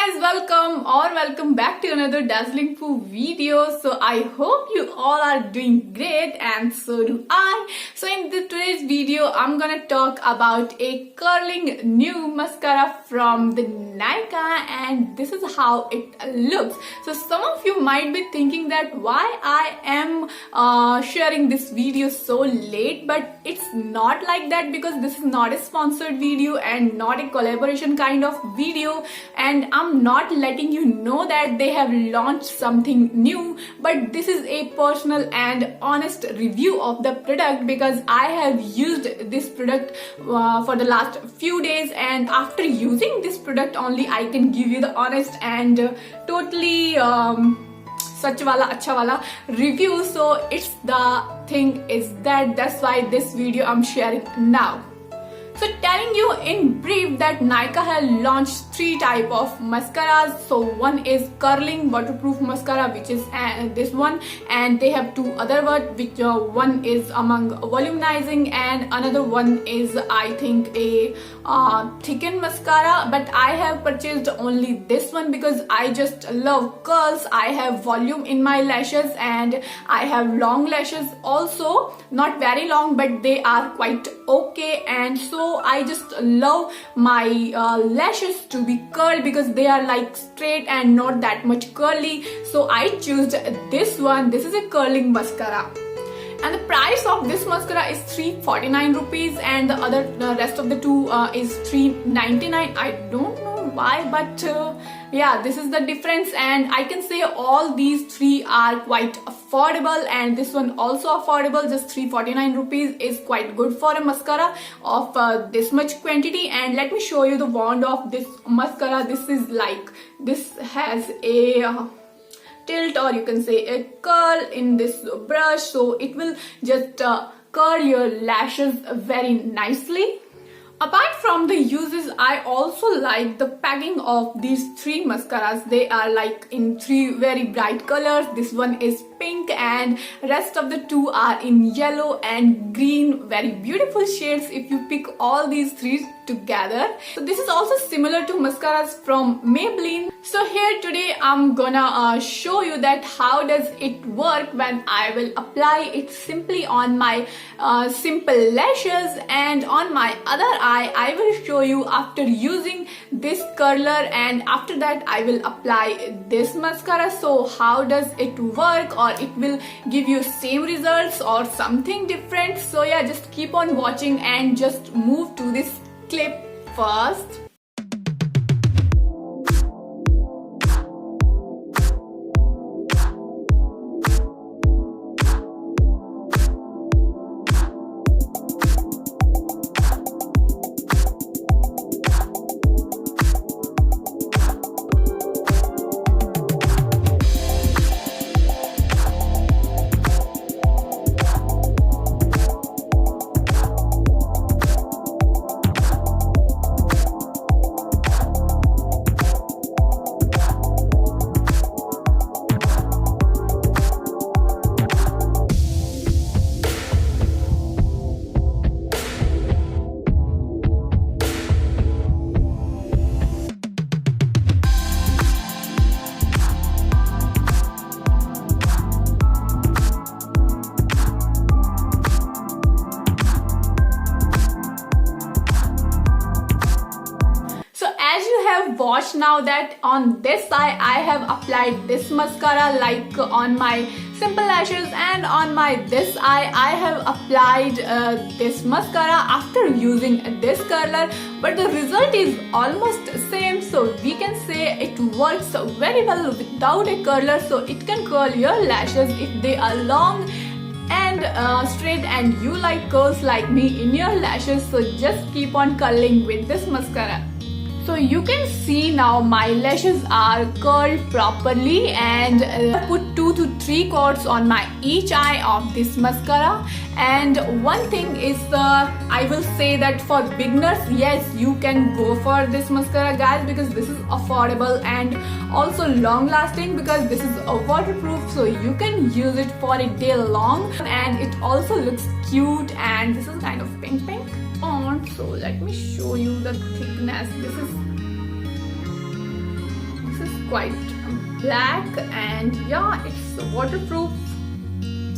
guys, welcome back to another Dazzling Pooh video. So I hope you all are doing great and so do I. So in today's video I'm gonna talk about a curling new mascara from the Nykaa, and this is how it looks. So some of you might be thinking that why I am sharing this video so late, but it's not like that because this is not a sponsored video and not a collaboration kind of video, and I'm not letting you know that they have launched something new, but this is a personal and honest review of the product because I have used this product for the last few days, and after using this product only I can give you the honest and totally sach wala acha wala review. So it's the thing is that's why this video I'm sharing now. So telling you in brief that Nykaa has launched 3 type of mascaras. So one is curling waterproof mascara, which is this one, and they have 2 other ones, which one is among volumizing and another one is I think a thickened mascara, but I have purchased only this one because I just love curls. I have volume in my lashes and I have long lashes also, not very long but they are quite okay, and so I just love my lashes to be curled because they are like straight and not that much curly. So I choose this one. This is a curling mascara, and the price of this mascara is 349 rupees, and the rest of the 2 is 399. I don't know why, but yeah, this is the difference, and I can say all these 3 are quite affordable, and this one also affordable. Just 349 rupees is quite good for a mascara of this much quantity. And let me show you the wand of this mascara. This is like, this has a tilt, or you can say a curl in this brush, so it will just curl your lashes very nicely. Apart from the uses, I also like the packing of these 3 mascaras. They are like in 3 very bright colors. This one is pink and rest of the 2 are in yellow and green, very beautiful shades if you pick all these 3 together. So this is also similar to mascaras from Maybelline. So here today I'm gonna show you that how does it work when I will apply it simply on my simple lashes, and on my other eye I will show you after using this curler, and after that I will apply this mascara. So how does it work, or it will give you same results or something different? So yeah, just keep on watching and just move to this clip first. Watch now that on this eye I have applied this mascara like on my simple lashes, and on my this eye I have applied this mascara after using this curler, but the result is almost same. So we can say it works very well without a curler. So it can curl your lashes if they are long and straight and you like curls like me in your lashes. So just keep on curling with this mascara. So you can see now my lashes are curled properly, and put 2 to 3 coats on my each eye of this mascara. And one thing is I will say that for beginners, yes, you can go for this mascara guys, because this is affordable and also long lasting because this is waterproof, so you can use it for a day long, and it also looks cute, and this is kind of pink on. So let me show you the thickness. This is quite black, and yeah, it's waterproof.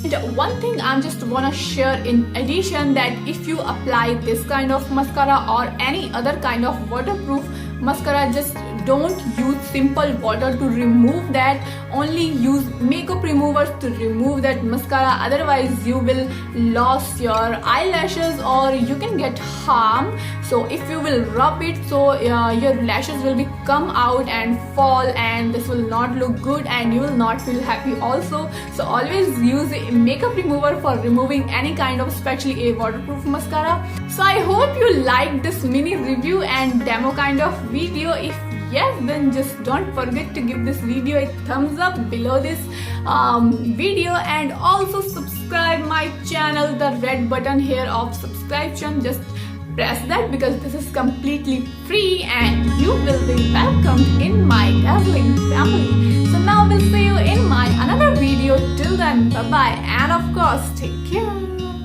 And one thing I'm just wanna share in addition, that if you apply this kind of mascara or any other kind of waterproof mascara, just don't use simple water to remove that. Only use makeup removers to remove that mascara, otherwise you will lose your eyelashes or you can get harm. So if you will rub it, so your lashes will be come out and fall, and this will not look good and you will not feel happy also. So always use a makeup remover for removing any kind of, especially a waterproof mascara. So I hope you liked this mini review and demo kind of video. If yes, then just don't forget to give this video a thumbs up below this video, and also subscribe my channel. The red button here of subscription, just press that because this is completely free and you will be welcomed in my Dazzling family. So now we'll see you in my another video. Till then, bye bye, and of course take care.